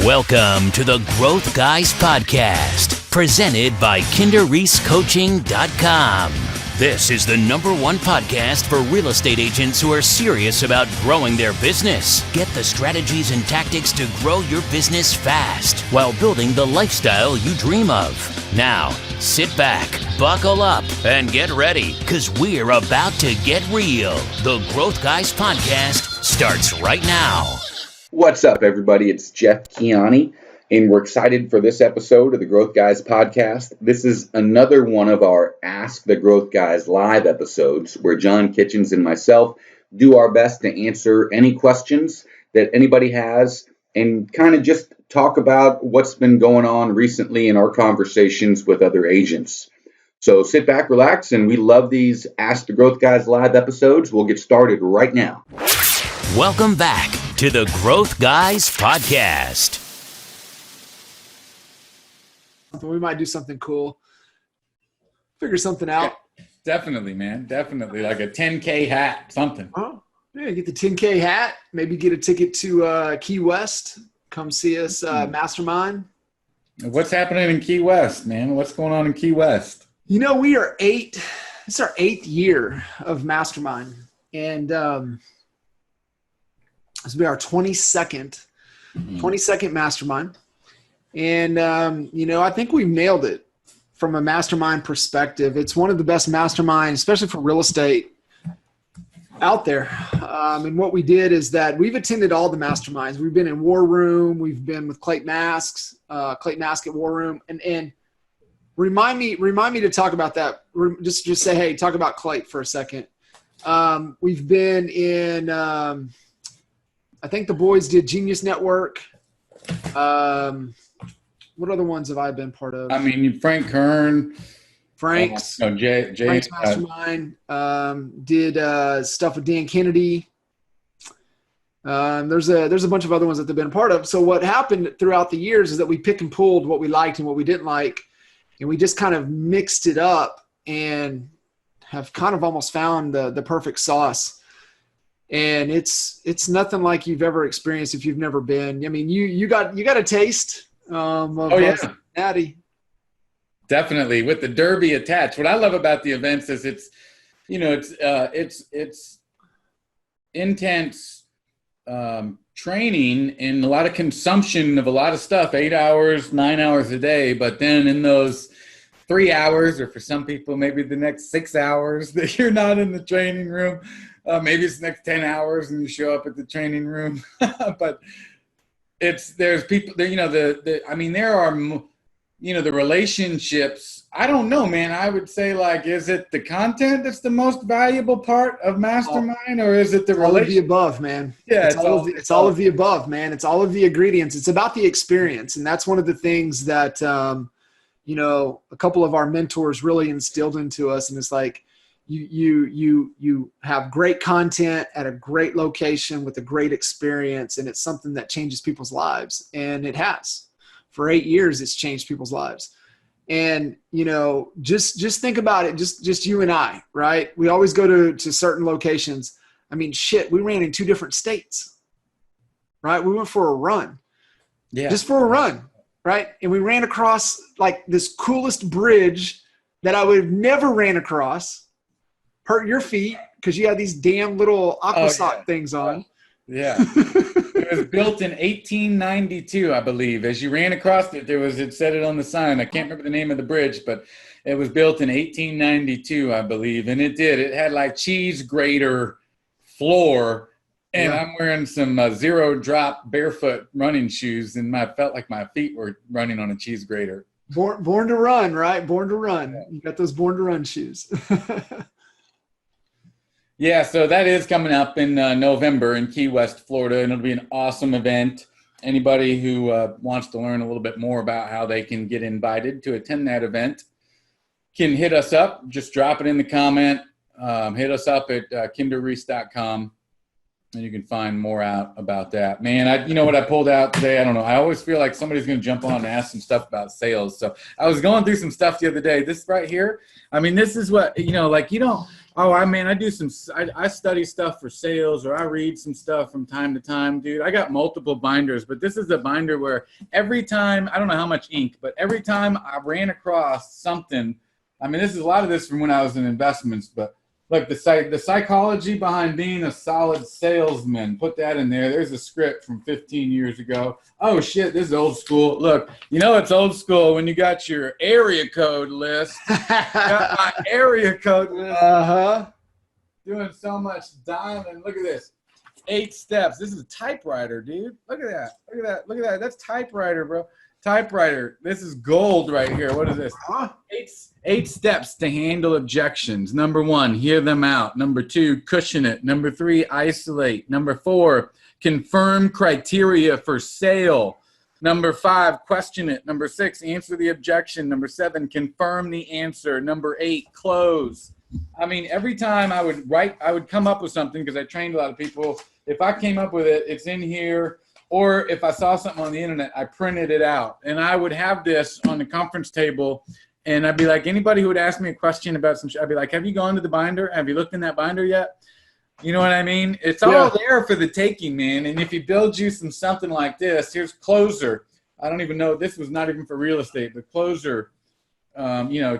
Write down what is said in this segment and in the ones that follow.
Welcome to the Growth Guys Podcast, presented by KinderReeseCoaching.com. This is the #1 podcast for real estate agents who are serious about growing their business. Get the strategies and tactics to grow your business fast while building the lifestyle you dream of. Now, sit back, buckle up, and get ready, because we're about to get real. The Growth Guys Podcast starts right now. What's up, everybody? It's Jeff Kiani, and we're excited for this episode of the Growth Guys Podcast. This is another one of our Ask the Growth Guys live episodes where John Kitchens and myself do our best to answer any questions that anybody has and kind of just talk about what's been going on recently in our conversations with other agents. So sit back, relax, and we love these Ask the Growth Guys live episodes. We'll get started right now. Welcome back to the Growth Guys Podcast. We might do something cool. Figure something out. Definitely, man. Definitely. Like a 10K hat, something. Oh, yeah, get the 10K hat. Maybe get a ticket to Key West. Come see us mastermind. What's happening in Key West, man? What's going on in Key West? You know, it's our 8th year of mastermind. And this will be our 22nd mastermind. And, I think we nailed it from a mastermind perspective. It's one of the best masterminds, especially for real estate, out there. And what we did is that we've attended all the masterminds. We've been in War Room. We've been with Clayton Mask at War Room. And remind me to talk about that. Just say, hey, talk about Clayton for a second. We've been in, I think the boys did Genius Network. What other ones have I been part of? I mean, Frank Kern. Frank's Mastermind. Did stuff with Dan Kennedy. There's a bunch of other ones that they've been a part of. So what happened throughout the years is that we pick and pulled what we liked and what we didn't like, and we just kind of mixed it up and have kind of almost found the perfect sauce. And it's nothing like you've ever experienced if you've never been. I mean, you got a taste of Cincinnati. Definitely, with the Derby attached. What I love about the events is it's intense training and a lot of consumption of a lot of stuff, 8 hours, 9 hours a day. But then in those 3 hours, or for some people, maybe the next 6 hours that you're not in the training room, maybe it's the next 10 hours and you show up at the training room. But there's people there, there are, the relationships. I don't know, man. I would say, like, is it the content that's the most valuable part of mastermind, or is it the relationship? All of the above, man. Yeah, it's all of the above, man. It's all of the ingredients. It's about the experience. And that's one of the things that, a couple of our mentors really instilled into us. And it's like, you have great content at a great location with a great experience, and it's something that changes people's lives. And it has. For 8 years, it's changed people's lives. And, just think about it, just you and I, right? We always go to certain locations. I mean, we ran in 2 different states, right? We went for a run. Yeah. Just for a run, right? And we ran across like this coolest bridge that I would have never ran across. Hurt your feet because you had these damn little aqua sock things on. Yeah. It was built in 1892, I believe. As you ran across it, it said it on the sign. I can't remember the name of the bridge, but it was built in 1892, I believe. And it had like cheese grater floor. And I'm wearing some zero drop barefoot running shoes, and I felt like my feet were running on a cheese grater. Born to run, right? Born to run. Yeah. You got those born to run shoes. Yeah, so that is coming up in November in Key West, Florida, and it'll be an awesome event. Anybody who wants to learn a little bit more about how they can get invited to attend that event can hit us up. Just drop it in the comment. Hit us up at KinderReese.com, and you can find more out about that. Man, you know what I pulled out today? I don't know. I always feel like somebody's going to jump on and ask some stuff about sales. So I was going through some stuff the other day. This right here, I mean, this is what, Oh, I mean, I study stuff for sales, or I read some stuff from time to time, dude. I got multiple binders, but this is a binder where every time, I don't know how much ink, but every time I ran across something, I mean, this is a lot of this from when I was in investments, but look, the psychology behind being a solid salesman, put that in there. There's a script from 15 years ago. Oh, shit, this is old school. Look, you know it's old school when you got your area code list. Got my area code list. Uh-huh. Doing so much dialing. Look at this. 8 steps. This is a typewriter, dude. Look at that. Look at that. Look at that. That's typewriter, bro. Typewriter. This is gold right here. What is this? Eight steps to handle objections. Number 1, hear them out. Number 2, cushion it. Number 3, isolate. Number 4, confirm criteria for sale. Number 5, question it. Number 6, answer the objection. Number 7, confirm the answer. Number 8, close. I mean, every time I would come up with something, because I trained a lot of people. If I came up with it, it's in here. Or if I saw something on the internet, I printed it out. And I would have this on the conference table. And I'd be like, anybody who would ask me a question about some shit, I'd be like, have you gone to the binder? Have you looked in that binder yet? You know what I mean? It's all there for the taking, man. And if you build you something like this, here's Closer. I don't even know. This was not even for real estate, but Closer,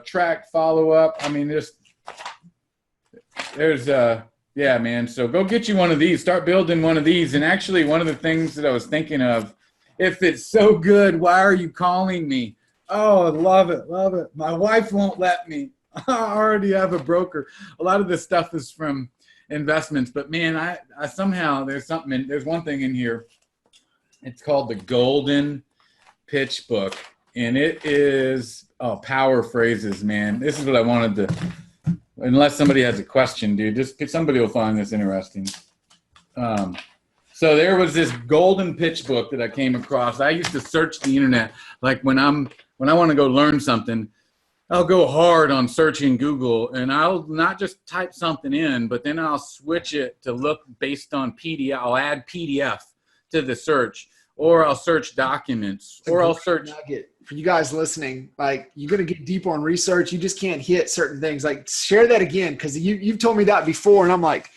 track, follow up. I mean, yeah, man. So go get you one of these. Start building one of these. And actually, one of the things that I was thinking of, if it's so good, why are you calling me? Oh, love it. Love it. My wife won't let me. I already have a broker. A lot of this stuff is from investments. But, man, I somehow there's one thing in here. It's called the Golden Pitch Book. And it is power phrases, man. This is what I wanted to – unless somebody has a question, dude, somebody will find this interesting. So there was this golden pitch book that I came across. I used to search the internet. Like when I want to go learn something, I'll go hard on searching Google, and I'll not just type something in, but then I'll switch it to look based on PDF. I'll add PDF to the search, or I'll search documents, or I'll search. For you guys listening, like, you're going to get deep on research. You just can't hit certain things. Like, share that again, because you've told me that before, and I'm like,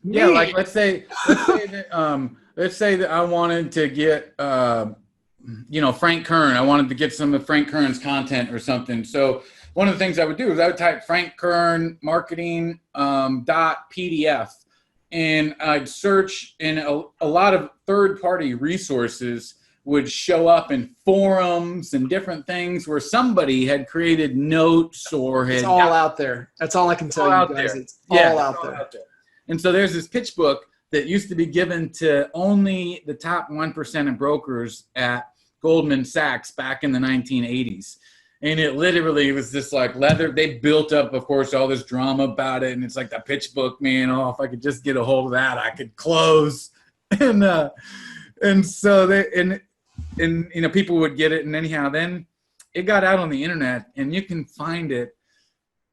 yeah, like let's say that I wanted to get Frank Kern. I wanted to get some of Frank Kern's content or something. So one of the things I would do is I would type Frank Kern marketing .pdf, and I'd search, and a lot of third-party resources would show up in forums and different things where somebody had created notes or had. It's all out there. That's all I can tell you guys. It's all out there. And so there's this pitch book that used to be given to only the top 1% of brokers at Goldman Sachs back in the 1980s. And it literally was this like leather. They built up, of course, all this drama about it. And it's like the pitch book, man. Oh, if I could just get a hold of that, I could close. And so people would get it. And anyhow, then it got out on the internet, and you can find it.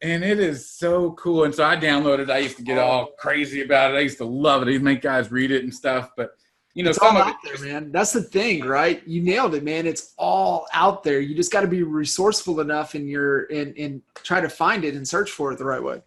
And it is so cool. And so I downloaded it. I used to get all crazy about it. I used to love it. I'd make guys read it and stuff. But, it's all out there, man. That's the thing, right? You nailed it, man. It's all out there. You just got to be resourceful enough and try to find it and search for it the right way.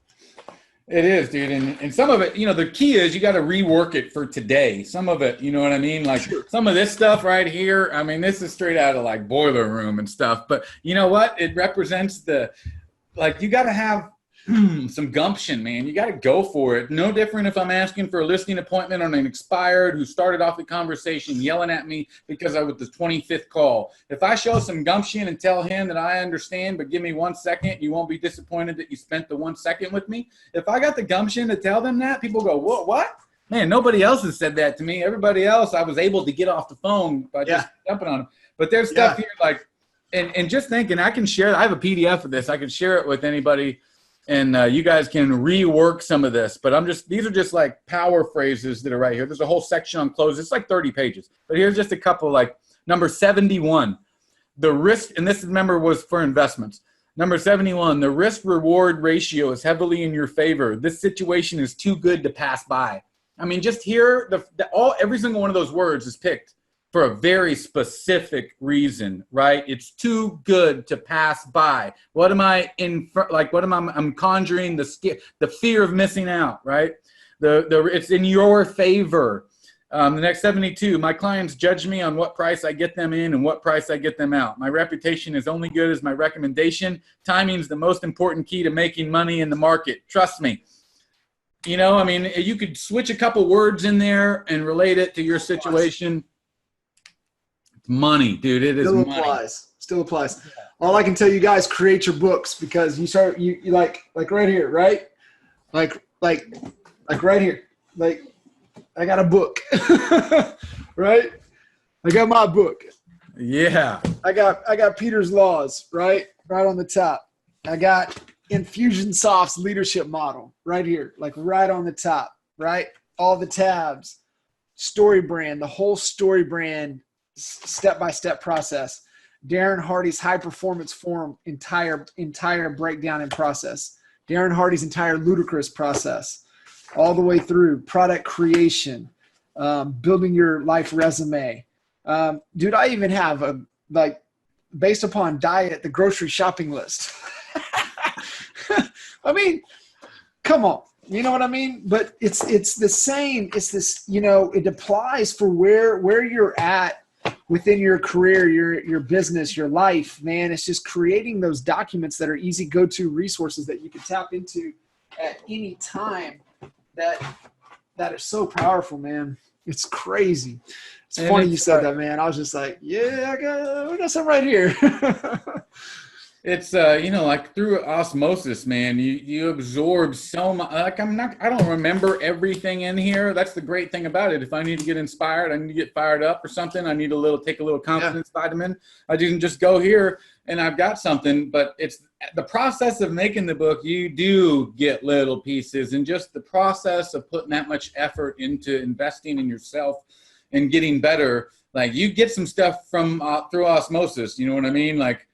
It is, dude. And some of it, the key is you got to rework it for today. Some of it, you know what I mean? Like some of this stuff right here, I mean, this is straight out of like Boiler Room and stuff. But you know what? It represents you got to have some gumption, man. You got to go for it. No different if I'm asking for a listing appointment on an expired who started off the conversation yelling at me because I was the 25th call. If I show some gumption and tell him that I understand, but give me 1 second, you won't be disappointed that you spent the 1 second with me. If I got the gumption to tell them that, people go, what? Man, nobody else has said that to me. Everybody else, I was able to get off the phone by just jumping on them. But there's stuff here like, and just thinking, I can share. I have a PDF of this. I can share it with anybody, and you guys can rework some of this. But these are just like power phrases that are right here. There's a whole section on close. It's like 30 pages. But here's just a couple, like number 71, the risk, and this, remember, was for investments. Number 71, the risk-reward ratio is heavily in your favor. This situation is too good to pass by. I mean, just here, every single one of those words is picked for a very specific reason, right? It's too good to pass by. What am I I'm conjuring the fear of missing out, right? It's in your favor. The next 72, my clients judge me on what price I get them in and what price I get them out. My reputation is only good as my recommendation. Timing is the most important key to making money in the market. Trust me. You know, I mean, you could switch a couple words in there and relate it to your situation. It's money, dude. It is money. Still applies. All I can tell you guys, create your books, because you like right here, right? Like right here. Like, I got a book, right? I got my book. Yeah. I got Peter's Laws, right on the top. I got Infusionsoft's leadership model right here, like right on the top, right? All the tabs, story brand, the whole story brand, step-by-step process. Darren Hardy's high performance forum, entire breakdown and process. Darren Hardy's entire ludicrous process, all the way through product creation, building your life resume. Dude, I even have based upon diet, the grocery shopping list. I mean, come on. You know what I mean? But it's the same. It's this, you know, it applies for where you're at within your career, your business, your life, man. It's just creating those documents that are easy go-to resources that you can tap into at any time that are so powerful, man. It's crazy. It's funny you said that, man. I was just like, yeah, we got something right here. It's you know, like through osmosis, man, you absorb so much. Like I don't remember everything in here. That's the great thing about it. If I need to get inspired, I need to get fired up or something, I need take a little confidence vitamin. I didn't just go here and I've got something. But it's the process of making the book. You do get little pieces, and just the process of putting that much effort into investing in yourself and getting better. Like, you get some stuff from through osmosis. You know what I mean? Like,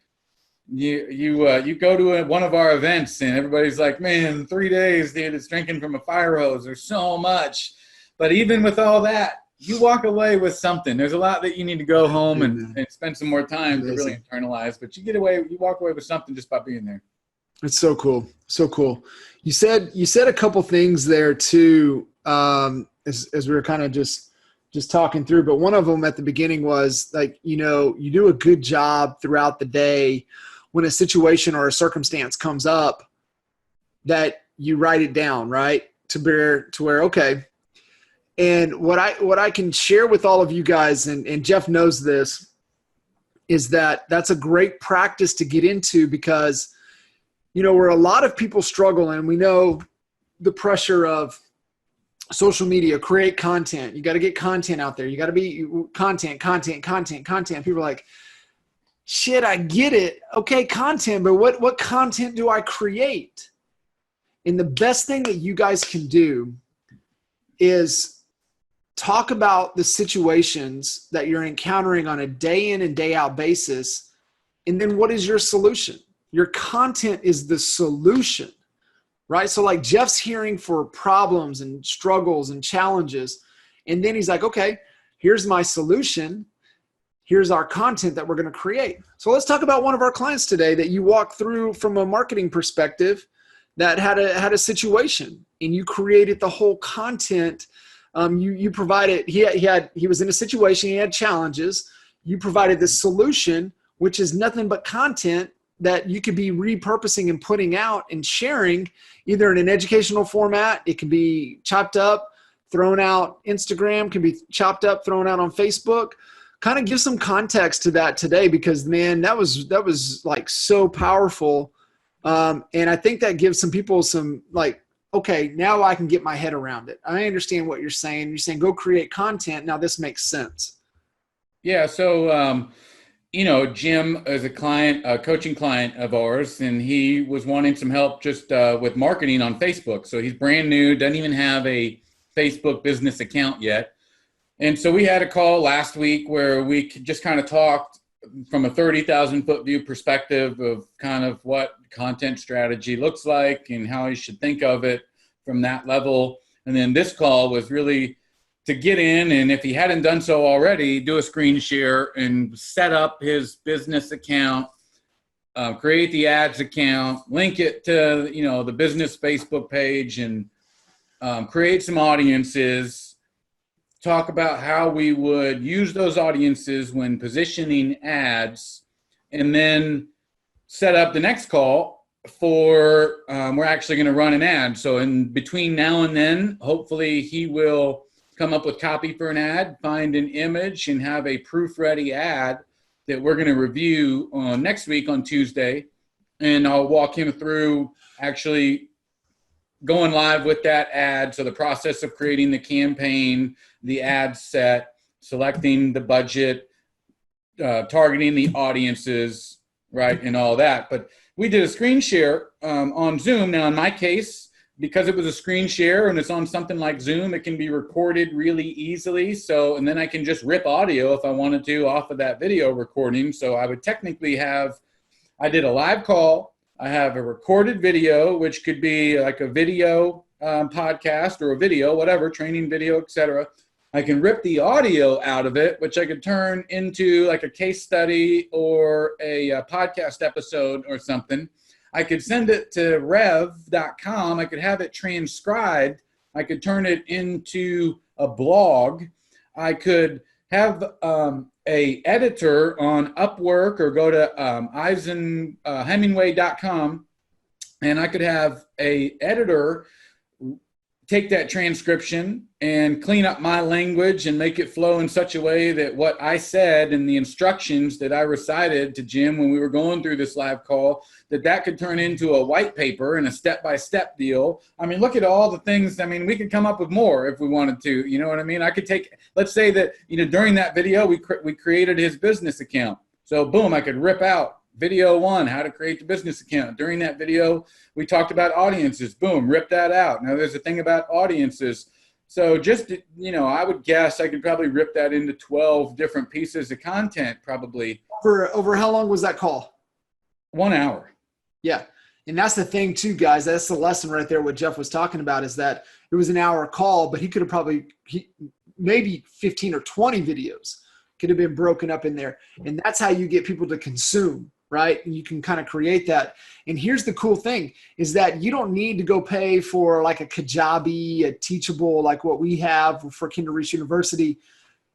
you go to one of our events and everybody's like, man, 3 days, dude, it's drinking from a fire hose. There's so much. But even with all that, you walk away with something. There's a lot that you need to go home and spend some more time to really internalize. But you walk away with something just by being there. It's so cool. So cool. You said a couple things there too, as we were kind of just talking through, but one of them at the beginning was like, you know, you do a good job throughout the day when a situation or a circumstance comes up that you write it down, right? To where, okay. And what I can share with all of you guys, and Jeff knows this, is that that's a great practice to get into, because, you know, where a lot of people struggle, and we know the pressure of social media, create content. You got to get content out there. You got to be content. People are like, shit, I get it. Okay, content, but what content do I create? And the best thing that you guys can do is talk about the situations that you're encountering on a day in and day out basis. And then what is your solution? Your content is the solution, right? So like Jeff's hearing for problems and struggles and challenges. And then he's like, okay, here's my solution. Here's our content that we're going to create. So let's talk about one of our clients today that you walked through from a marketing perspective that had a situation, and you created the whole content. You provided, he was in a situation, he had challenges. You provided the solution, which is nothing but content that you could be repurposing and putting out and sharing, either in an educational format. It can be chopped up, thrown out. Instagram can be chopped up, thrown out on Facebook. Kind of give some context to that today, because man, that was like so powerful. And I think that gives some people some like, okay, now I can get my head around it. I understand what you're saying. You're saying go create content. Now this makes sense. Yeah. So, you know, Jim is a coaching client of ours, and he was wanting some help just with marketing on Facebook. So he's brand new, doesn't even have a Facebook business account yet. And so we had a call last week where we just kind of talked from a 30,000 foot view perspective of kind of what content strategy looks like and how you should think of it from that level. And then this call was really to get in, and if he hadn't done so already, do a screen share and set up his business account, create the ads account, link it to, the business Facebook page, and create some audiences, talk about how we would use those audiences when positioning ads, and then set up the next call for we're actually going to run an ad. So in between now and then, hopefully he will come up with copy for an ad, find an image, and have a proof-ready ad that we're going to review next week on Tuesday. And I'll walk him through actually going live with that ad. So the process of creating the campaign, the ad set, selecting the budget, targeting the audiences, right, and all that. But we did a screen share on Zoom. Now, in my case, because it was a screen share and it's on something like Zoom, it can be recorded really easily. So, and then I can just rip audio if I wanted to off of that video recording. So I would technically I did a live call. I have a recorded video, which could be like a video podcast or a video, whatever, training video, etc. I can rip the audio out of it, which I could turn into like a case study or a podcast episode or something. I could send it to rev.com. I could have it transcribed. I could turn it into a blog. I could have a editor on Upwork or go to Hemingway.com, and I could have a editor take that transcription and clean up my language and make it flow in such a way that what I said and the instructions that I recited to Jim when we were going through this live call, that could turn into a white paper and a step-by-step deal. I mean, look at all the things. I mean, we could come up with more if we wanted to, you know what I mean? I could take, let's say that, during that video, we created his business account. So boom, I could rip out video 1, how to create the business account. During that video, we talked about audiences. Boom, rip that out. Now there's a thing about audiences. So just, I would guess I could probably rip that into 12 different pieces of content probably. Over how long was that call? 1 hour. Yeah. And that's the thing too, guys. That's the lesson right there. What Jeff was talking about is that it was an hour call, but he could have maybe 15 or 20 videos could have been broken up in there. And that's how you get people to consume. Right? And you can kind of create that. And here's the cool thing is that you don't need to go pay for like a Kajabi, a Teachable, like what we have for Kindle Reach University.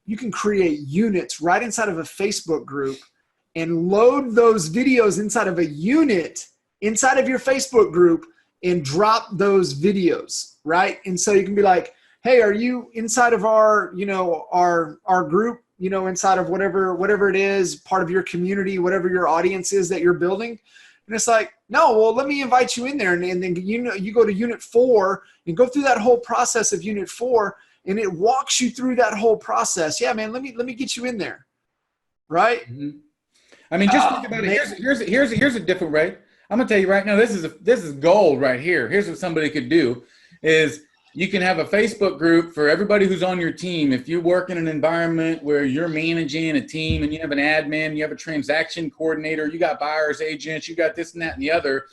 You can create units right inside of a Facebook group and load those videos inside of a unit inside of your Facebook group and drop those videos, right? And so you can be like, hey, are you inside of our group? Inside of whatever it is, part of your community, whatever your audience is that you're building. And it's like, no, well, let me invite you in there. And then, you go to unit 4 and go through that whole process of unit 4, and it walks you through that whole process. Yeah, man, let me get you in there. Right. Mm-hmm. I mean, just think about it. Here's a different way. I'm going to tell you right now, this is gold right here. Here's what somebody could do is, you can have a Facebook group for everybody who's on your team. If you work in an environment where you're managing a team and you have an admin, you have a transaction coordinator, you got buyer's agents, you got this and that and the other,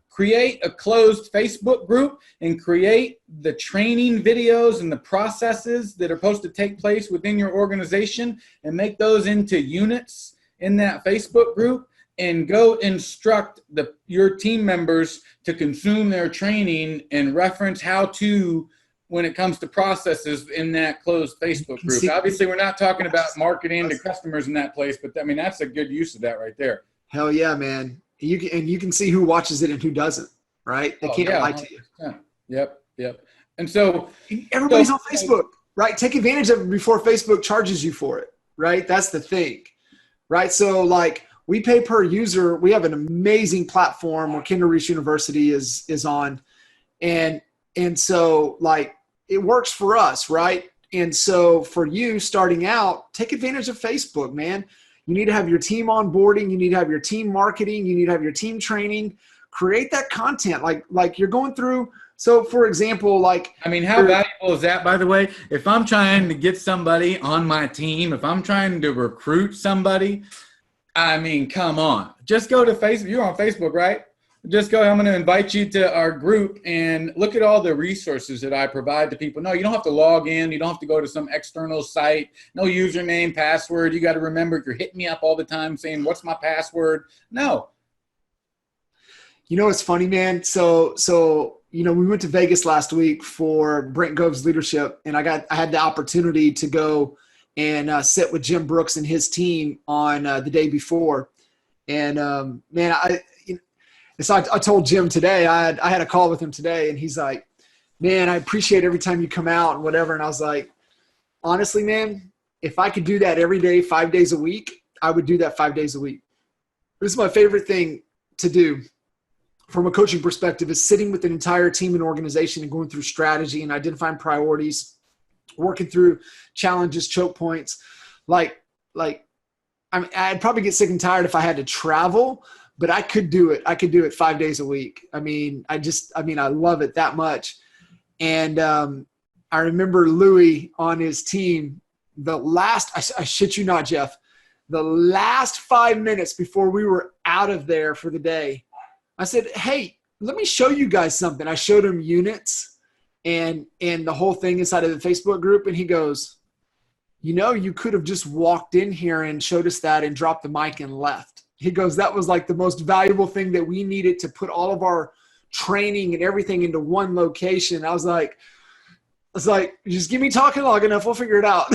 create a closed Facebook group and create the training videos and the processes that are supposed to take place within your organization and make those into units in that Facebook group and go instruct your team members to consume their training and reference how to when it comes to processes in that closed Facebook group. Obviously, we're not talking about marketing to customers in that place, but I mean, that's a good use of that right there. Hell yeah, man. You can see who watches it and who doesn't, right? They can't lie to you. Yep. And so everybody's on Facebook, right? Take advantage of it before Facebook charges you for it, right? That's the thing, right? So like we pay per user. We have an amazing platform where Kindle Reach University is on. And so like it works for us, right? And so for you starting out, take advantage of Facebook, man. You need to have your team onboarding. You need to have your team marketing. You need to have your team training. Create that content like you're going through. So for example, like, I mean, how valuable is that, by the way? If I'm trying to get somebody on my team, if I'm trying to recruit somebody, I mean, come on, just go to Facebook. You're on Facebook, right? just go, I'm going to invite you to our group and look at all the resources that I provide to people. No, you don't have to log in. You don't have to go to some external site. No username, password. You got to remember, if you're hitting me up all the time saying, what's my password? No. You know, it's funny, man. So, you know, we went to Vegas last week for Brent Gove's leadership, and I had the opportunity to go and sit with Jim Brooks and his team on the day before. And man, so I told Jim today, I had a call with him today, and he's like, man, I appreciate every time you come out and whatever. And I was like, honestly, man, if I could do that every day, 5 days a week, I would do that 5 days a week. This is my favorite thing to do from a coaching perspective, is sitting with an entire team and organization and going through strategy and identifying priorities, working through challenges, choke points. I'd probably get sick and tired if I had to travel, but I could do it. I could do it 5 days a week. I love it that much. And I remember Louis on his team, I shit you not, Jeff, the last 5 minutes before we were out of there for the day, I said, hey, let me show you guys something. I showed him units and the whole thing inside of the Facebook group. And he goes, you know, you could have just walked in here and showed us that and dropped the mic and left. He goes, that was like the most valuable thing that we needed to put all of our training and everything into one location. I was like, just give me talking long enough. We'll figure it out.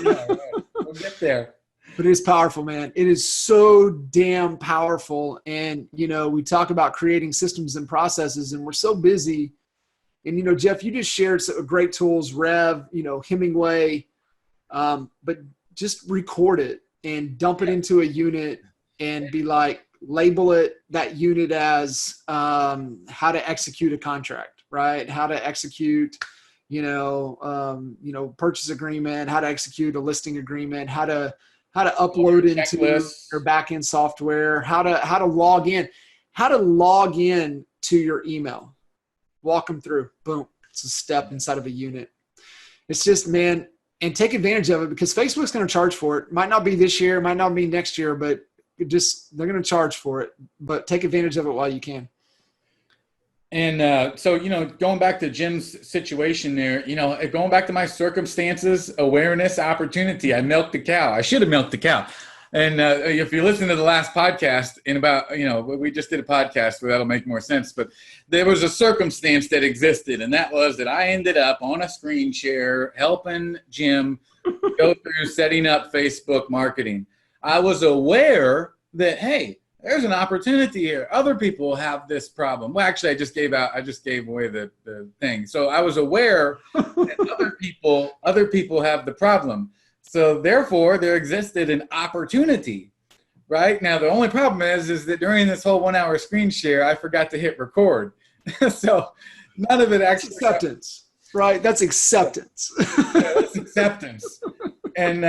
Yeah, right. We'll get there. But it is powerful, man. It is so damn powerful. And, you know, we talk about creating systems and processes, and we're so busy. And, you know, Jeff, you just shared some great tools, Rev, you know, Hemingway, but just record it and dump it into a unit and be like, label it, that unit as how to execute a contract, right? How to execute, purchase agreement, how to execute a listing agreement, how to upload into your back-end software, how to log in to your email. Walk them through. Boom. It's a step inside of a unit. It's just, man, and take advantage of it, because Facebook's going to charge for it. Might not be this year, might not be next year, but they're going to charge for it. But take advantage of it while you can. And so, going back to Jim's situation there, going back to my circumstances, awareness, opportunity, I milked the cow. I should have milked the cow. And if you listen to the last podcast we just did a podcast where that'll make more sense, but there was a circumstance that existed, and that was that I ended up on a screen share helping Jim go through setting up Facebook marketing. I was aware that, hey, there's an opportunity here. Other people have this problem. Well, actually, I just gave away the thing. So I was aware that other people have the problem. So therefore, there existed an opportunity, right? Now, the only problem is that during this whole 1 hour screen share, I forgot to hit record. So none of it actually. That's acceptance, right? That's acceptance. Yeah, that's acceptance. And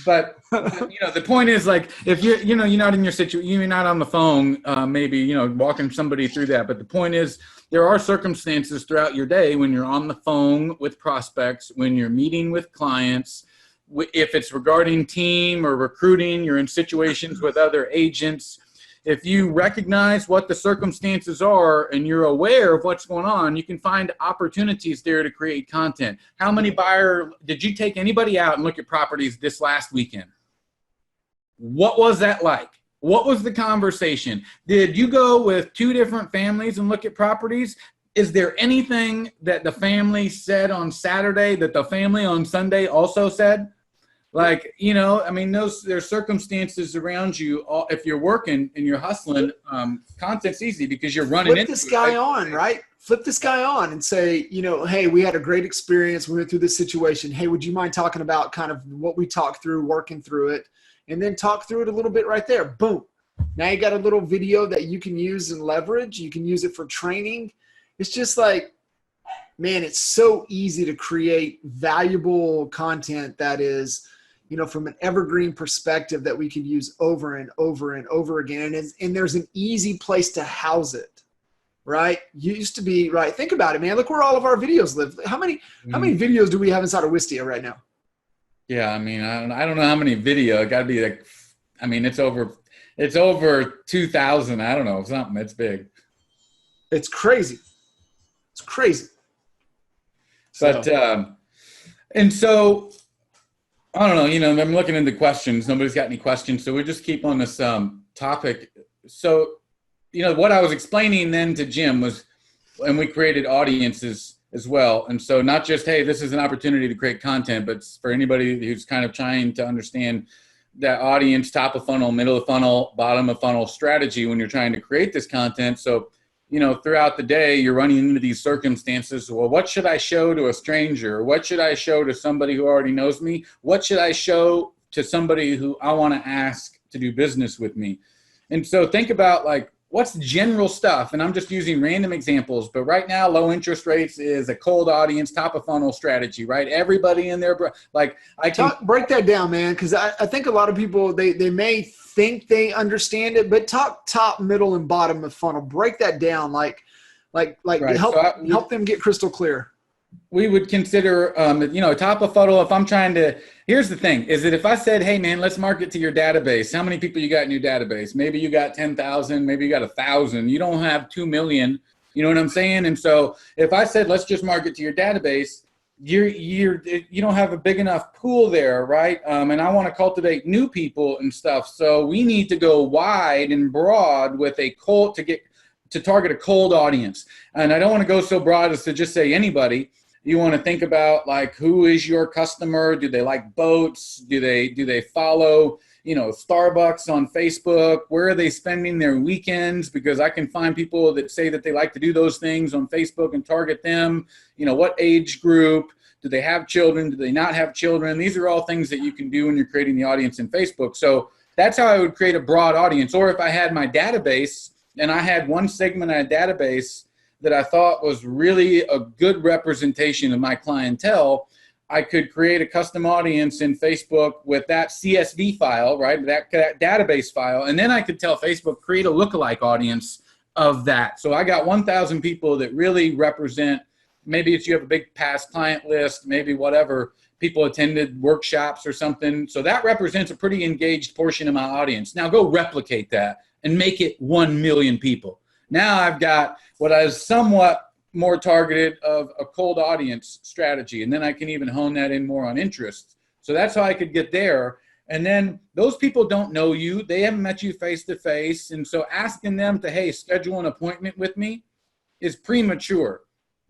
but the point is, like, if you're not in your situation, you're not on the phone, maybe walking somebody through that. But the point is, there are circumstances throughout your day when you're on the phone with prospects, when you're meeting with clients, if it's regarding team or recruiting, you're in situations with other agents. If you recognize what the circumstances are and you're aware of what's going on, you can find opportunities there to create content. How many did you take anybody out and look at properties this last weekend? What was that like? What was the conversation? Did you go with 2 different families and look at properties? Is there anything that the family said on Saturday that the family on Sunday also said? Like, there's circumstances around you. If you're working and you're hustling, content's easy because you're running into this guy on, right? Flip this guy on and say, hey, we had a great experience. We went through this situation. Hey, would you mind talking about kind of what we talked through, working through it, and then talk through it a little bit right there. Boom. Now you got a little video that you can use and leverage. You can use it for training. It's just like, man, it's so easy to create valuable content that is, from an evergreen perspective that we can use over and over and over again. And there's an easy place to house it, right? You used to be, right? Think about it, man. Look where all of our videos live. How many videos do we have inside of Wistia right now? Yeah. I don't know how many video. It got to be like, it's over 2,000. I don't know, something. It's big. It's crazy. It's crazy. But, and so, I don't know, I'm looking into questions. Nobody's got any questions. So we'll just keep on this topic. So, what I was explaining then to Jim was, and we created audiences as well. And so not just, hey, this is an opportunity to create content, but for anybody who's kind of trying to understand that audience, top of funnel, middle of funnel, bottom of funnel strategy when you're trying to create this content. So, throughout the day, you're running into these circumstances. Well, what should I show to a stranger? What should I show to somebody who already knows me? What should I show to somebody who I want to ask to do business with me? And so think about what's general stuff? And I'm just using random examples, but right now, low interest rates is a cold audience, top of funnel strategy, right? Everybody in there, break that down, man. Cause I think a lot of people, they may think they understand it, but talk top, middle, and bottom of funnel. Break that down. Right. help them get crystal clear. We would consider, top of funnel. If I'm trying to, here's the thing is that if I said, hey man, let's market to your database. How many people you got in your database? Maybe you got 10,000, maybe you got 1,000. You don't have 2 million. You know what I'm saying? And so if I said, let's just market to your database, you don't have a big enough pool there. Right. And I want to cultivate new people and stuff. So we need to go wide and broad with to target a cold audience. And I don't want to go so broad as to just say anybody. You want to think about who is your customer? Do they like boats? Do they follow, Starbucks on Facebook? Where are they spending their weekends? Because I can find people that say that they like to do those things on Facebook and target them. What age group? Do they have children? Do they not have children? These are all things that you can do when you're creating the audience in Facebook. So that's how I would create a broad audience. Or if I had my database and I had one segment of a database that I thought was really a good representation of my clientele, I could create a custom audience in Facebook with that CSV file, right? That database file. And then I could tell Facebook, create a lookalike audience of that. So I got 1,000 people that really represent, maybe you have a big past client list, maybe whatever, people attended workshops or something. So that represents a pretty engaged portion of my audience. Now go replicate that and make it 1 million people. Now I've got what is somewhat more targeted of a cold audience strategy. And then I can even hone that in more on interest. So that's how I could get there. And then those people don't know you. They haven't met you face to face. And so asking them to, hey, schedule an appointment with me is premature,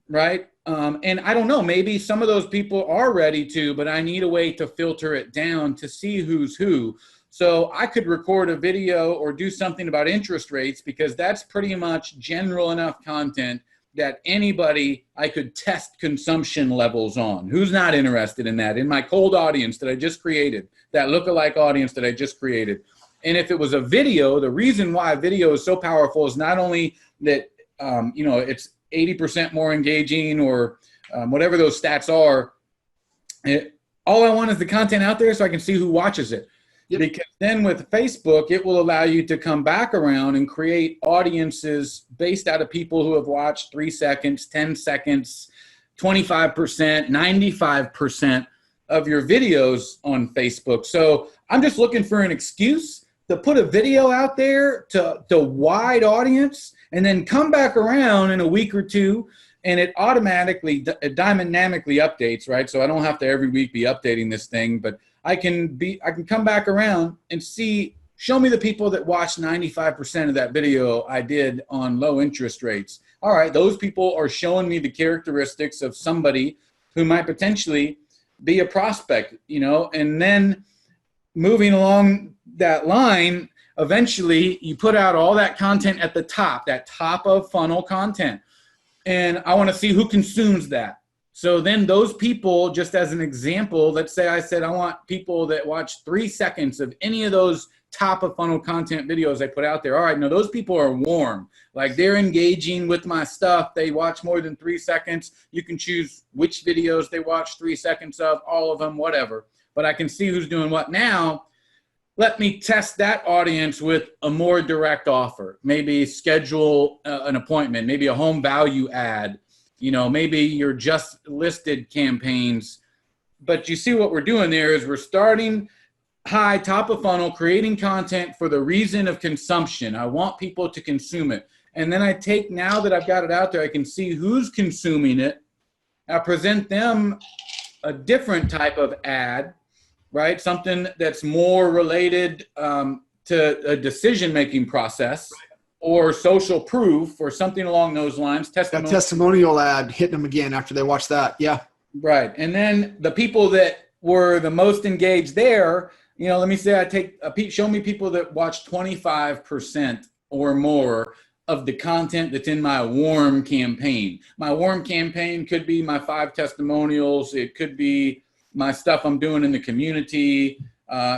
right? And I don't know, maybe some of those people are ready to, but I need a way to filter it down to see who's who. So I could record a video or do something about interest rates because that's pretty much general enough content that anybody I could test consumption levels on. Who's not interested in that? In my cold audience that I just created, that lookalike audience that I just created. And if it was a video, the reason why video is so powerful is not only that, it's 80% more engaging or whatever those stats are. All I want is the content out there so I can see who watches it. Yep. Because then with Facebook, it will allow you to come back around and create audiences based out of people who have watched 3 seconds, 10 seconds, 25%, 95% of your videos on Facebook. So I'm just looking for an excuse to put a video out there to wide audience and then come back around in a week or two and it automatically, dynamically updates, right? So I don't have to every week be updating this thing, but I can come back around and show me the people that watched 95% of that video I did on low interest rates. All right, those people are showing me the characteristics of somebody who might potentially be a prospect, and then moving along that line, eventually you put out all that content at the top, that top of funnel content. And I want to see who consumes that. So then those people, just as an example, let's say I said I want people that watch 3 seconds of any of those top of funnel content videos I put out there. All right, now those people are warm. They're engaging with my stuff. They watch more than 3 seconds. You can choose which videos they watch 3 seconds of, all of them, whatever. But I can see who's doing what. Now, let me test that audience with a more direct offer. Maybe schedule an appointment, maybe a home value ad. Maybe your just listed campaigns, but you see what we're doing there is we're starting high, top of funnel, creating content for the reason of consumption. I want people to consume it. And then I take, now that I've got it out there, I can see who's consuming it. I present them a different type of ad, right? Something that's more related to a decision-making process or social proof or something along those lines. That testimonial ad, hitting them again after they watch that. Yeah. Right. And then the people that were the most engaged there, you know, let me say I take show me people that watch 25% or more of the content that's in my warm campaign. My warm campaign could be my 5 testimonials. It could be my stuff I'm doing in the community.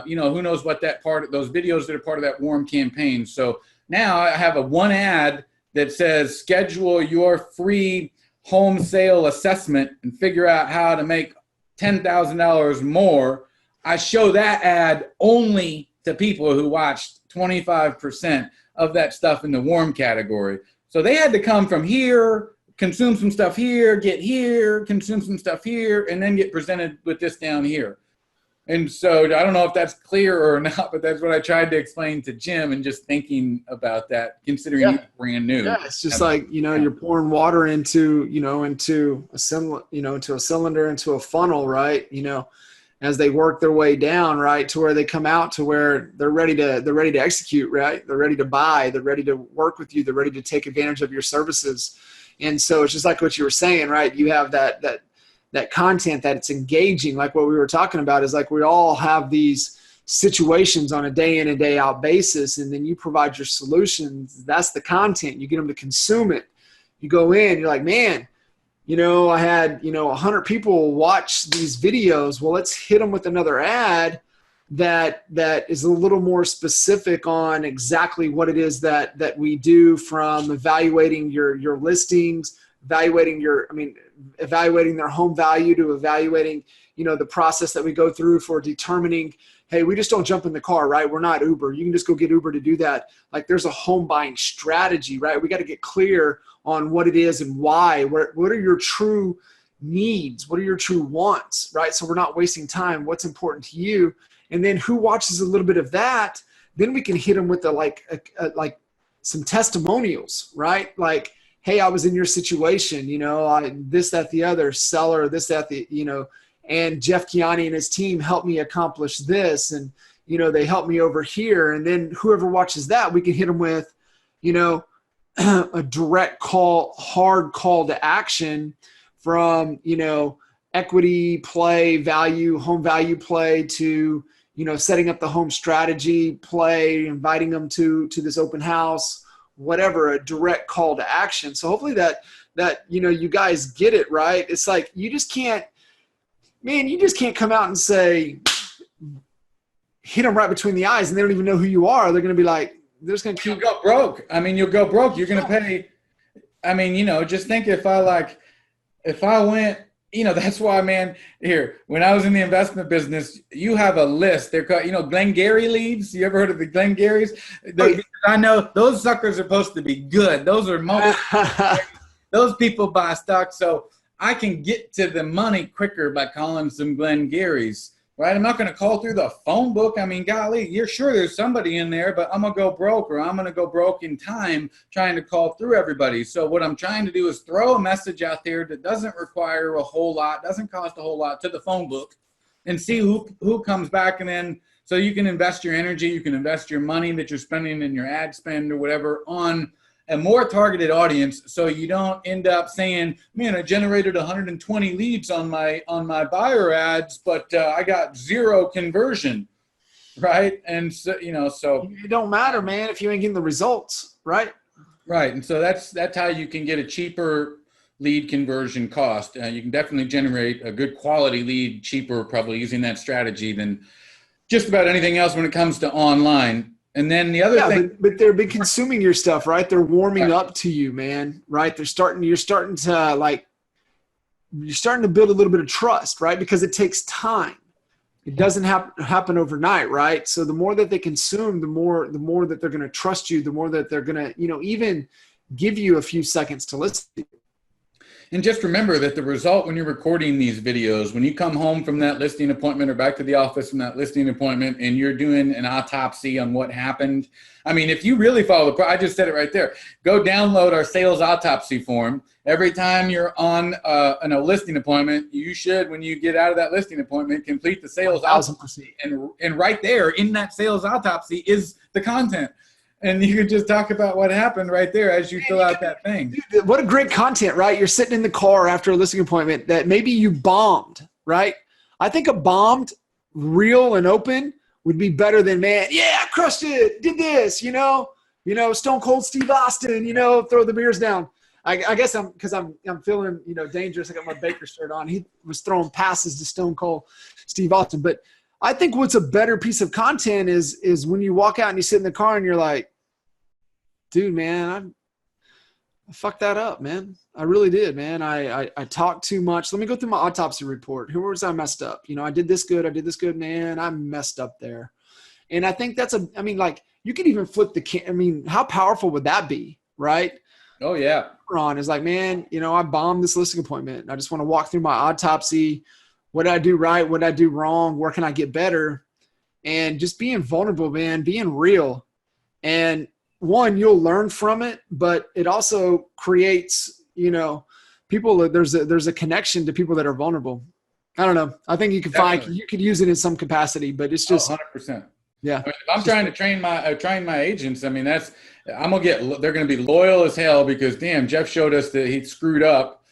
You know, who knows what those videos that are part of that warm campaign. So now I have one ad that says schedule your free home sale assessment and figure out how to make $10,000 more. I show that ad only to people who watched 25% of that stuff in the warm category. So they had to come from here, consume some stuff here, get here, consume some stuff here, and then get presented with this down here. And so I don't know if that's clear or not, but that's what I tried to explain to Jim, and just thinking about that, considering he's brand new. Yeah, it's just like, you know, you're pouring water into a cylinder, into a funnel, right? You know, as they work their way down, right, to where they come out to where they're ready to execute, right? They're ready to buy, they're ready to work with you, they're ready to take advantage of your services. And so it's just like what you were saying, right? You have that content that it's engaging, like what we were talking about, is like we all have these situations on a day in and day out basis, and then you provide your solutions. That's the content. You get them to consume it. You go in, you're like, man, you know, I had, 100 people watch these videos. Well, let's hit them with another ad that is a little more specific on exactly what it is that we do, from evaluating your listings, evaluating their home value, to evaluating, the process that we go through for determining, hey, we just don't jump in the car, right? We're not Uber. You can just go get Uber to do that. Like, there's a home buying strategy, right? We got to get clear on what it is and why. What are your true needs? What are your true wants, right? So we're not wasting time. What's important to you? And then who watches a little bit of that? Then we can hit them with like some testimonials, right? Like, hey, I was in your situation, this, that, the other, seller, this, that, and Jeff Kiani and his team helped me accomplish this. And, they helped me over here. And then whoever watches that, we can hit them with, a direct call, hard call to action from, equity play, value, home value play, to, setting up the home strategy play, inviting them to this open house, whatever, a direct call to action. So hopefully that you guys get it, right? It's like, you just can't come out and say, hit them right between the eyes, and they don't even know who you are. They're going to be like, they're just going to keep. You'll go broke. You'll go broke. You're going to pay. Just think if I went, that's why, man, here, when I was in the investment business, you have a list. They're called, Glengarry leads. You ever heard of the Glengarrys? I know those suckers are supposed to be good. Those are those people buy stock. So I can get to the money quicker by calling some Glengarrys, right? I'm not going to call through the phone book. Golly, you're sure there's somebody in there, but I'm going to go broke, or I'm going to go broke in time trying to call through everybody. So what I'm trying to do is throw a message out there that doesn't require a whole lot, doesn't cost a whole lot, to the phone book, and see who comes back. And then so you can invest your energy, you can invest your money that you're spending in your ad spend or whatever on a more targeted audience, so you don't end up saying, man, I generated 120 leads on my buyer ads, but I got 0 conversion, right? And so, so it don't matter, man, if you ain't getting the results, right? Right. And so that's how you can get a cheaper lead conversion cost. You can definitely generate a good quality lead cheaper, probably using that strategy, than just about anything else when it comes to online. And then the other thing, but they've been consuming your stuff, right? They're warming up to you, man, right? You're starting to build a little bit of trust, right? Because it takes time. It doesn't happen overnight, right? So the more that they consume, the more that they're going to trust you, the more that they're going to, even give you a few seconds to listen to you. And just remember that the result when you're recording these videos, when you come home from that listing appointment or back to the office from that listing appointment and you're doing an autopsy on what happened. I mean, if you really follow I just said it right there. Go download our sales autopsy form. Every time you're on a listing appointment, you should, when you get out of that listing appointment, complete the sales autopsy. And right there in that sales autopsy is the content. And you can just talk about what happened right there as you fill out that thing. Dude, what a great content, right? You're sitting in the car after a listing appointment that maybe you bombed, right? I think a bombed, real and open would be better than, man, yeah, I crushed it, did this, Stone Cold Steve Austin, throw the beers down. I guess I'm feeling, dangerous. I got my Baker shirt on. He was throwing passes to Stone Cold Steve Austin. But I think what's a better piece of content is when you walk out and you sit in the car and you're like, dude, man, I fucked that up, man. I really did, man. I talked too much. Let me go through my autopsy report. Who was I messed up? I did this good, man. I messed up there. And I think you could even flip how powerful would that be, right? Oh, yeah. Ron is like, man, I bombed this listing appointment. I just want to walk through my autopsy. What did I do right? What did I do wrong? Where can I get better? And just being vulnerable, man, being real. And one, you'll learn from it, but it also creates, people, there's a connection to people that are vulnerable. I don't know. I think you could use it in some capacity, but it's just 100%. Yeah. If I'm trying to train my agents, they're going to be loyal as hell because damn, Jeff showed us that he screwed up.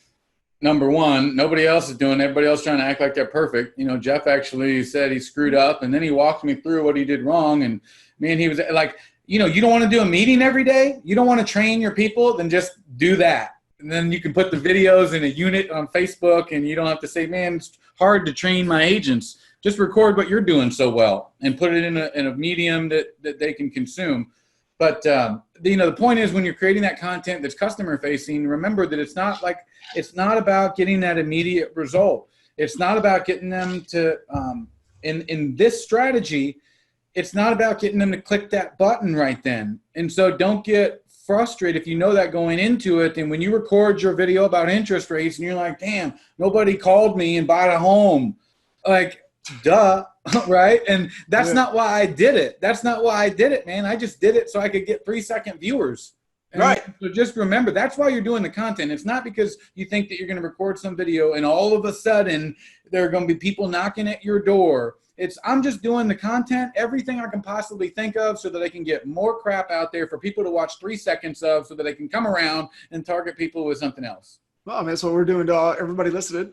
Number one, nobody else is doing it. Everybody else trying to act like they're perfect. Jeff actually said he screwed up and then he walked me through what he did wrong. And man, he was like, you don't want to do a meeting every day. You don't want to train your people, then just do that. And then you can put the videos in a unit on Facebook and you don't have to say, man, it's hard to train my agents. Just record what you're doing so well and put it in a medium that they can consume. But, the point is when you're creating that content that's customer facing, remember that it's not about getting that immediate result. It's not about getting them to, in this strategy, it's not about getting them to click that button right then. And so don't get frustrated if you know that going into it. And when you record your video about interest rates and you're like, damn, nobody called me and bought a home. Like, duh, right? And that's not why I did it. That's not why I did it, man. I just did it so I could get 3-second viewers. And right. So just remember, that's why you're doing the content. It's not because you think that you're going to record some video and all of a sudden there are going to be people knocking at your door. I'm just doing the content, everything I can possibly think of so that I can get more crap out there for people to watch 3 seconds of so that I can come around and target people with something else. Well, I mean, that's what we're doing to everybody listening.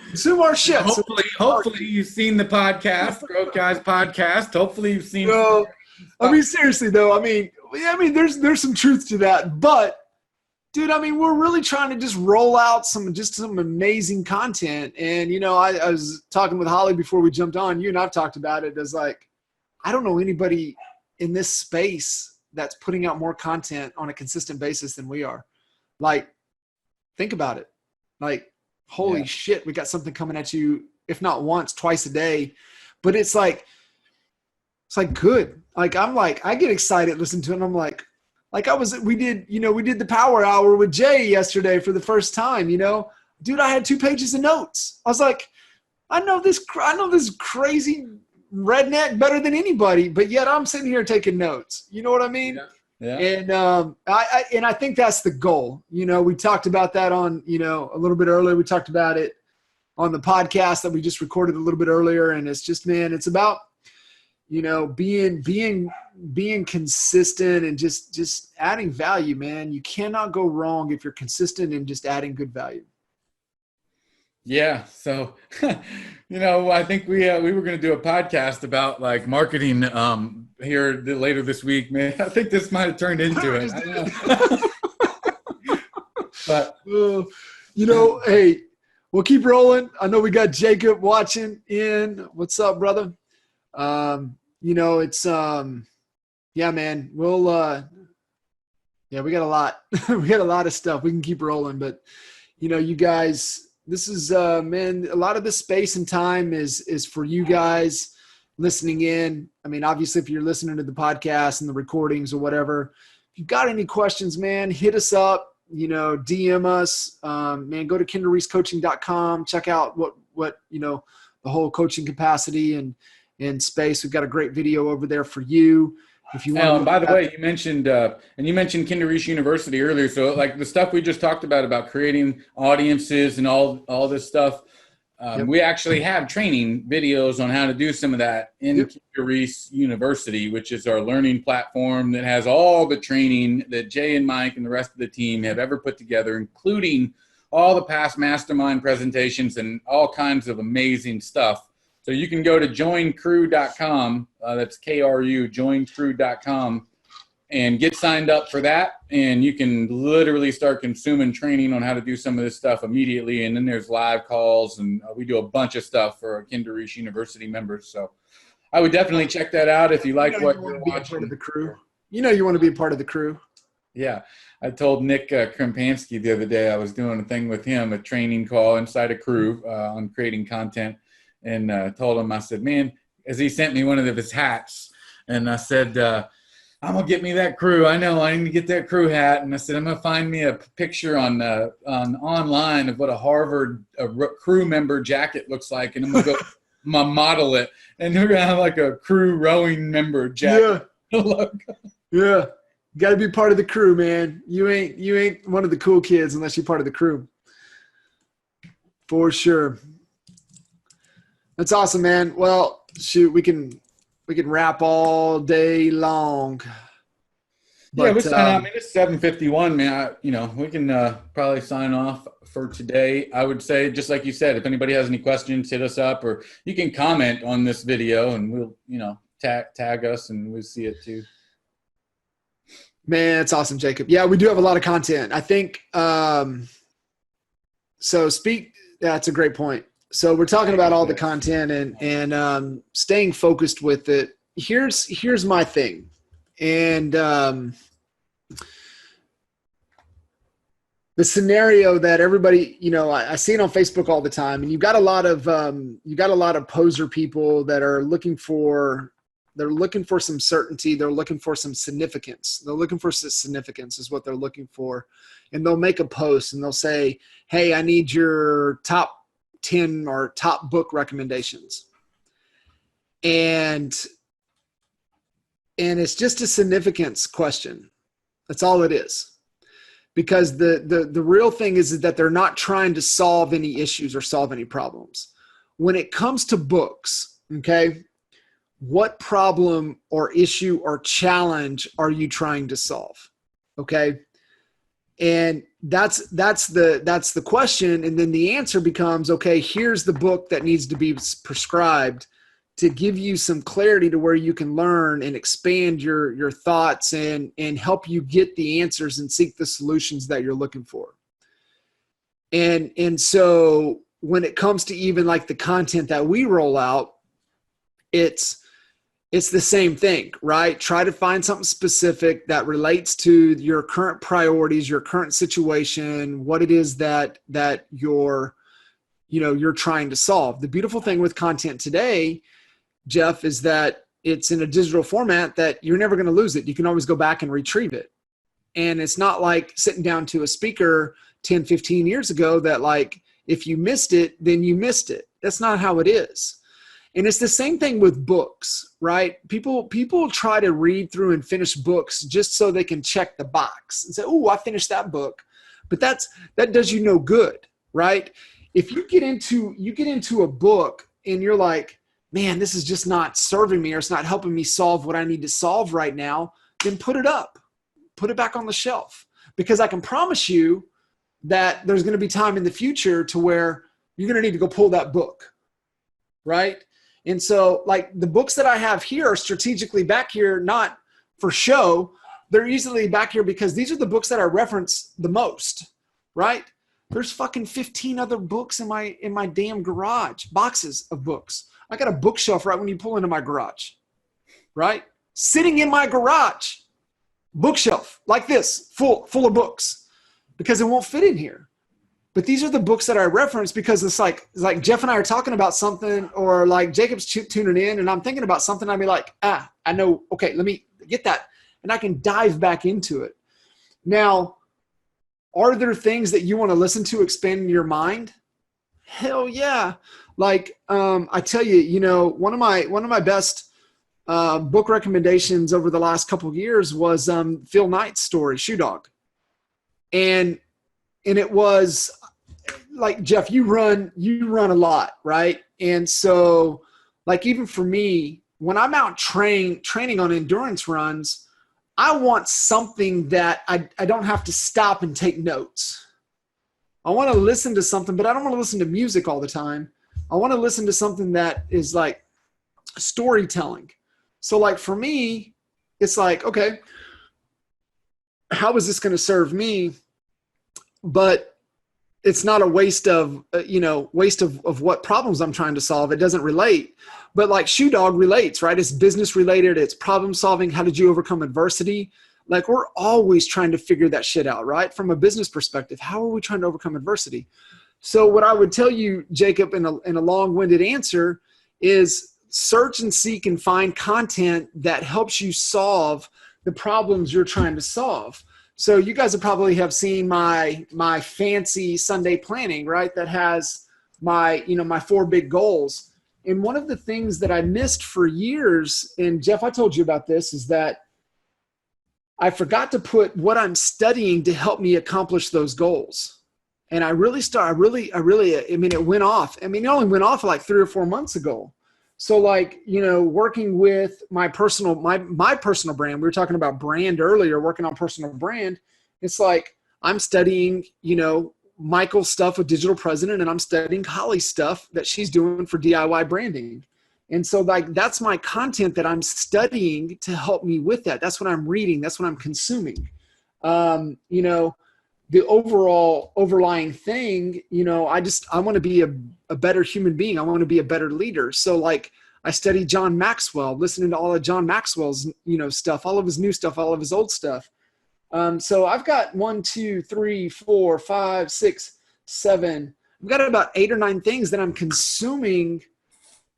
Consume our shit. Hopefully you've seen the podcast, Growth Guys podcast. Hopefully you've seen. Seriously though. There's some truth to that, but dude, we're really trying to just roll out some amazing content. And I was talking with Holly before we jumped on. You and I've talked about it as like, I don't know anybody in this space that's putting out more content on a consistent basis than we are. Like, think about it. Like, holy shit, we got something coming at you, if not once, twice a day. But it's like good. Like, I get excited listening to it. And I'm like we did the power hour with Jay yesterday for the first time, dude, I had 2 pages of notes. I was like, I know this crazy redneck better than anybody, but yet I'm sitting here taking notes. You know what I mean? Yeah. And I think that's the goal. We talked about that on, a little bit earlier. We talked about it on the podcast that we just recorded a little bit earlier. And it's just, man, it's about, being consistent and just adding value, man. You cannot go wrong if you're consistent and just adding good value. Yeah. So, I think we were going to do a podcast about like marketing here later this week, man. I think this might have turned into it. But, hey, we'll keep rolling. I know we got Jacob watching in. What's up, brother? It's, yeah, man, we'll, we got a lot, we got a lot of stuff. We can keep rolling, but you guys, this is, man, a lot of the space and time is for you guys listening in. Obviously if you're listening to the podcast and the recordings or whatever, if you've got any questions, man, hit us up. DM us, man, go to KendaReeseCoaching.com, check out what, the whole coaching capacity and space. We've got a great video over there for you. If you want by the way, you mentioned Kinder Reese University earlier. So like the stuff we just talked about creating audiences and all this stuff, we actually have training videos on how to do some of that in Kinder Reese University, which is our learning platform that has all the training that Jay and Mike and the rest of the team have ever put together, including all the past mastermind presentations and all kinds of amazing stuff. So you can go to joincrew.com, that's KRU, joincrew.com, and get signed up for that. And you can literally start consuming training on how to do some of this stuff immediately. And then there's live calls, and we do a bunch of stuff for our Kinder Reese University members. So I would definitely check that out if you like what you're watching. Part of the crew. You want to be a part of the crew. Yeah. I told Nick Krimpansky the other day, I was doing a thing with him, a training call inside a crew on creating content. And told him, I said, man, as he sent me one of his hats, and I said, I'm going to get me that crew. I know I need to get that crew hat. And I said, I'm going to find me a picture on online of what a Harvard crew member jacket looks like. And I'm going to go model it. And we're going to have like a crew rowing member jacket. Yeah. Yeah. You got to be part of the crew, man. You ain't one of the cool kids unless you're part of the crew. For sure. That's awesome, man. Well, shoot, we can wrap all day long. But, we sign off. I mean, it's 7:51, man. We can probably sign off for today. I would say, just like you said, if anybody has any questions, hit us up, or you can comment on this video, and we'll, tag us, and we'll see it too. Man, that's awesome, Jacob. Yeah, we do have a lot of content. I think. That's a great point. So we're talking about all the content and staying focused with it. Here's my thing. And the scenario that everybody, I see it on Facebook all the time, and you've got a lot of poser people that are looking for some certainty. They're looking for some significance. They're looking for significance is what they're looking for. And they'll make a post and they'll say, hey, I need your top 10 or top book recommendations. And it's just a significance question. That's all it is. Because the real thing is that they're not trying to solve any issues or solve any problems. When it comes to books, okay, what problem or issue or challenge are you trying to solve? Okay. And that's the question. And then the answer becomes, okay, here's the book that needs to be prescribed to give you some clarity to where you can learn and expand your thoughts and help you get the answers and seek the solutions that you're looking for. And so when it comes to even like the content that we roll out, it's the same thing, right? Try to find something specific that relates to your current priorities, your current situation, what it is that you're trying to solve. The beautiful thing with content today, Jeff, is that it's in a digital format that you're never going to lose it. You can always go back and retrieve it. And it's not like sitting down to a speaker 10, 15 years ago that like, if you missed it, then you missed it. That's not how it is. And it's the same thing with books, right? People try to read through and finish books just so they can check the box and say, oh, I finished that book. But that does you no good, right? If you get into a book and you're like, man, this is just not serving me or it's not helping me solve what I need to solve right now, then put it up. Put it back on the shelf. Because I can promise you that there's going to be time in the future to where you're going to need to go pull that book, right? And so like the books that I have here are strategically back here, not for show. They're easily back here because these are the books that I reference the most, right? There's fucking 15 other books in my damn garage, boxes of books. I got a bookshelf right when you pull into my garage, right? Sitting in my garage, bookshelf like this, full of books because it won't fit in here. But these are the books that I reference because it's like Jeff and I are talking about something or like Jacob's tuning in and I'm thinking about something. I'd be like, I know. Okay, let me get that. And I can dive back into it. Now, Are there things that you want to listen to expand your mind? Hell yeah. Like, I tell you, you know, one of my best book recommendations over the last couple of years was Phil Knight's story, Shoe Dog. And it was like, Jeff, you run a lot, right? And so like, even for me, when I'm out training on endurance runs, I want something that I don't have to stop and take notes. I want to listen to something, but I don't want to listen to music all the time. I want to listen to something that is like storytelling. So like for me, it's like, okay, how is this going to serve me? But it's not a waste of what problems I'm trying to solve. It doesn't relate. But like Shoe Dog relates, right? It's business related. It's problem solving. How did you overcome adversity? Like we're always trying to figure that shit out, right? From a business perspective, how are we trying to overcome adversity? So what I would tell you, Jacob, in a long-winded answer is search and seek and find content that helps you solve the problems you're trying to solve. So you guys have seen my fancy Sunday planning, right? That has my 4 big goals. And one of the things that I missed for years, and Jeff, I told you about this, is that I forgot to put what I'm studying to help me accomplish those goals. And it went off. I mean, it only went off like 3 or 4 months ago. So like, you know, working with my personal brand, we were talking about brand earlier, working on personal brand. It's like, I'm studying, you know, Michael's stuff with Digital President, and I'm studying Holly's stuff that she's doing for DIY branding. And so like, that's my content that I'm studying to help me with that. That's what I'm reading. That's what I'm consuming. You know, the overlying thing, you know, I want to be a better human being. I want to be a better leader. So like I study John Maxwell, listening to all of John Maxwell's, you know, stuff, all of his new stuff, all of his old stuff. So I've got 1, 2, 3, 4, 5, 6, 7. I've got about 8 or 9 things that I'm consuming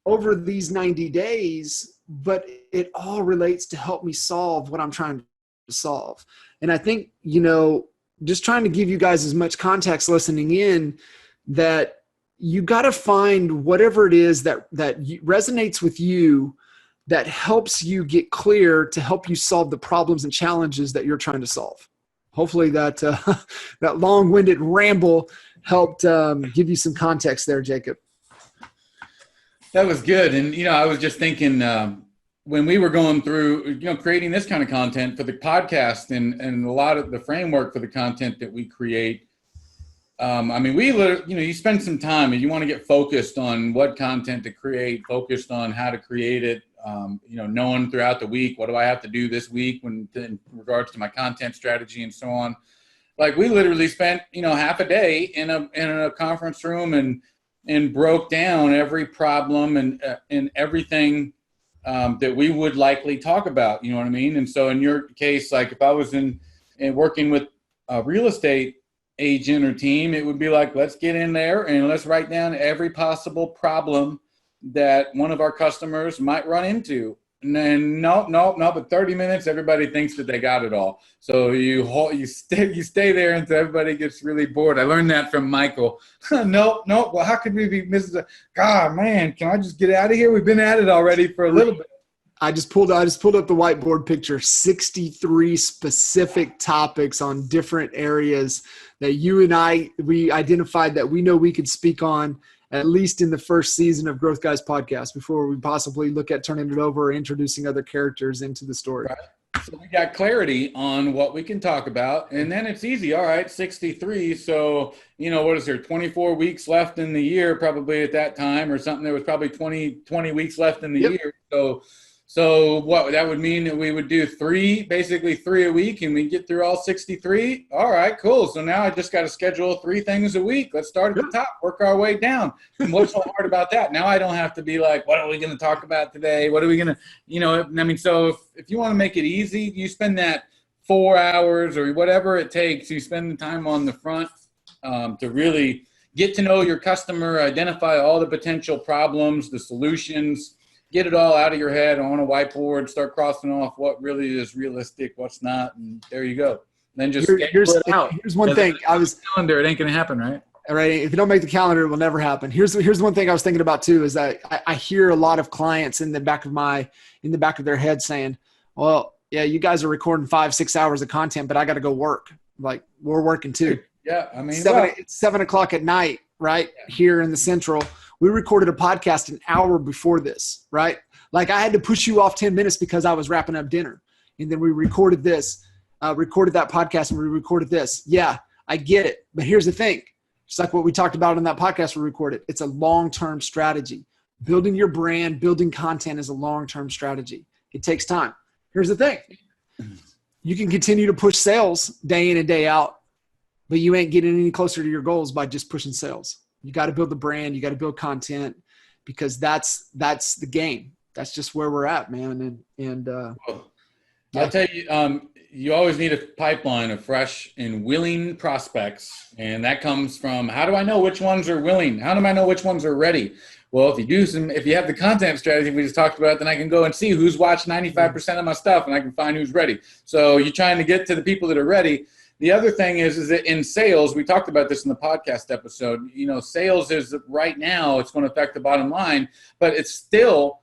over these 90 days, but it all relates to help me solve what I'm trying to solve. And I think, you know, just trying to give you guys as much context listening in, that you got to find whatever it is that resonates with you, that helps you get clear to help you solve the problems and challenges that you're trying to solve. Hopefully that that long-winded ramble helped give you some context there, Jacob. That was good. And, you know, I was just thinking when we were going through, you know, creating this kind of content for the podcast and a lot of the framework for the content that we create. I mean, you spend some time and you want to get focused on what content to create, focused on how to create it, you know, knowing throughout the week, what do I have to do this week in regards to my content strategy and so on. Like we literally spent, you know, half a day in a conference room and broke down every problem and everything that we would likely talk about, you know what I mean? And so in your case, like if I was in working with a real estate agent or team, it would be like, let's get in there and let's write down every possible problem that one of our customers might run into. And then no, but 30 minutes, everybody thinks that they got it all. So you stay there until everybody gets really bored. I learned that from Michael. No. Well, how could we be Mrs. God, man, can I just get out of here? We've been at it already for a little bit. I just pulled up the whiteboard picture, 63 specific topics on different areas that you and we identified that we know we could speak on, at least in the first season of Growth Guys podcast, before we possibly look at turning it over or introducing other characters into the story. Right. So we got clarity on what we can talk about, and then it's easy. All right, 63. So, you know, what is there, 24 weeks left in the year probably at that time or something. There was probably 20 weeks left in the year. So what that would mean that we would do basically three a week, and we get through all 63. All right, cool. So now I just got to schedule 3 things a week. Let's start at the top, work our way down. And what's so hard about that? Now I don't have to be like, what are we going to talk about today? What are we going to, you know, I mean, so if you want to make it easy, you spend that 4 hours or whatever it takes. You spend the time on the front to really get to know your customer, identify all the potential problems, the solutions, get it all out of your head on a whiteboard, start crossing off what really is realistic, what's not, and there you go. then just schedule it out. Here's one thing. Calendar, it ain't going to happen, right? All right. If you don't make the calendar, it will never happen. Here's one thing I was thinking about too, is that I hear a lot of clients in the back of their head saying, well, yeah, you guys are recording 5-6 hours of content, but I got to go work. Like, we're working too. Yeah. I mean, it's 7 o'clock at night, right? Here in the Central. We recorded a podcast an hour before this, right? Like, I had to push you off 10 minutes because I was wrapping up dinner. And then we recorded that podcast, and we recorded this. Yeah, I get it. But here's the thing. Just like what we talked about in that podcast we recorded, it's a long-term strategy. Building your brand, building content is a long-term strategy. It takes time. Here's the thing. You can continue to push sales day in and day out, but you ain't getting any closer to your goals by just pushing sales. You got to build the brand. You got to build content, because that's the game. That's just where we're at, man. I'll tell you, you always need a pipeline of fresh and willing prospects. And that comes from, how do I know which ones are willing? How do I know which ones are ready? Well, if you have the content strategy we just talked about, then I can go and see who's watched 95% of my stuff, and I can find who's ready. So you're trying to get to the people that are ready. The other thing is that in sales, we talked about this in the podcast episode, sales is right now, it's going to affect the bottom line, but it's still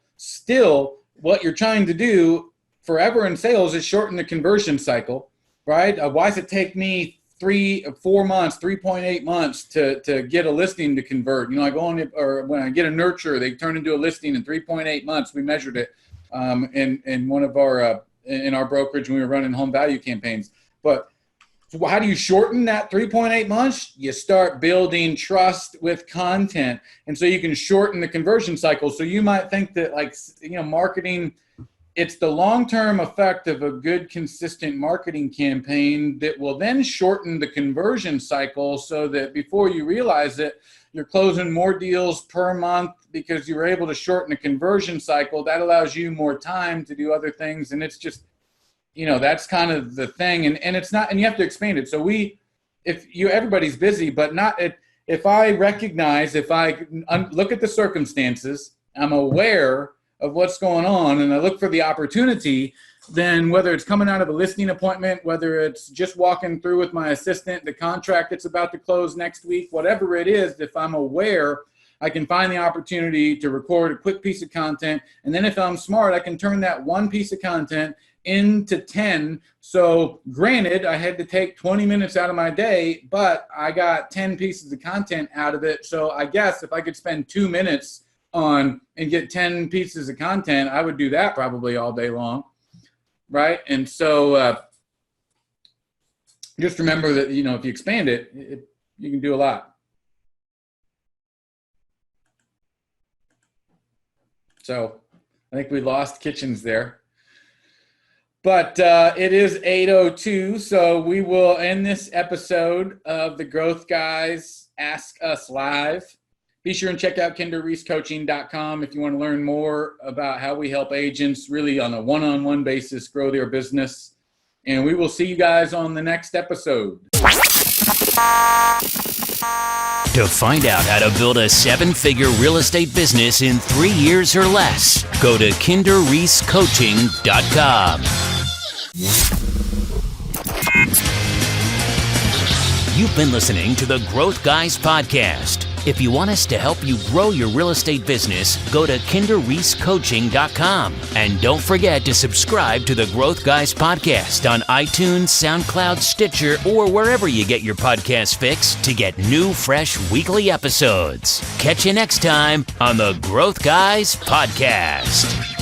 what you're trying to do forever in sales is shorten the conversion cycle, right? Why does it take me 4 months, 3.8 months to get a listing to convert? I go on, or when I get a nurture, they turn into a listing in 3.8 months. We measured it in one of our in our brokerage when we were running home value campaigns. But how do you shorten that 3.8 months? You start building trust with content, and so you can shorten the conversion cycle. So you might think that, marketing, it's the long-term effect of a good, consistent marketing campaign that will then shorten the conversion cycle, so that before you realize it, you're closing more deals per month because you were able to shorten the conversion cycle. That allows you more time to do other things. And it's just, that's kind of the thing. And it's not, and you have to expand it. So everybody's busy, but not, if I recognize, if I look at the circumstances, I'm aware of what's going on, and I look for the opportunity, then whether it's coming out of a listing appointment, whether it's just walking through with my assistant, the contract that's about to close next week, whatever it is, if I'm aware, I can find the opportunity to record a quick piece of content. And then if I'm smart, I can turn that one piece of content into 10. So granted, I had to take 20 minutes out of my day, but I got 10 pieces of content out of it. So I guess if I could spend 2 minutes on and get 10 pieces of content, I would do that probably all day long, right? And so just remember that, if you expand it, you can do a lot. So I think we lost Kitchens there. But it is 8:02, so we will end this episode of the Growth Guys Ask Us Live. Be sure and check out KinderReeseCoaching.com if you want to learn more about how we help agents really on a one-on-one basis grow their business. And we will see you guys on the next episode. To find out how to build a 7-figure real estate business in 3 years or less, go to KinderReeseCoaching.com. You've been listening to the Growth Guys Podcast. If you want us to help you grow your real estate business, go to KinderReeseCoaching.com. And don't forget to subscribe to the Growth Guys Podcast on iTunes, SoundCloud, Stitcher, or wherever you get your podcast fix to get new, fresh weekly episodes. Catch you next time on the Growth Guys Podcast.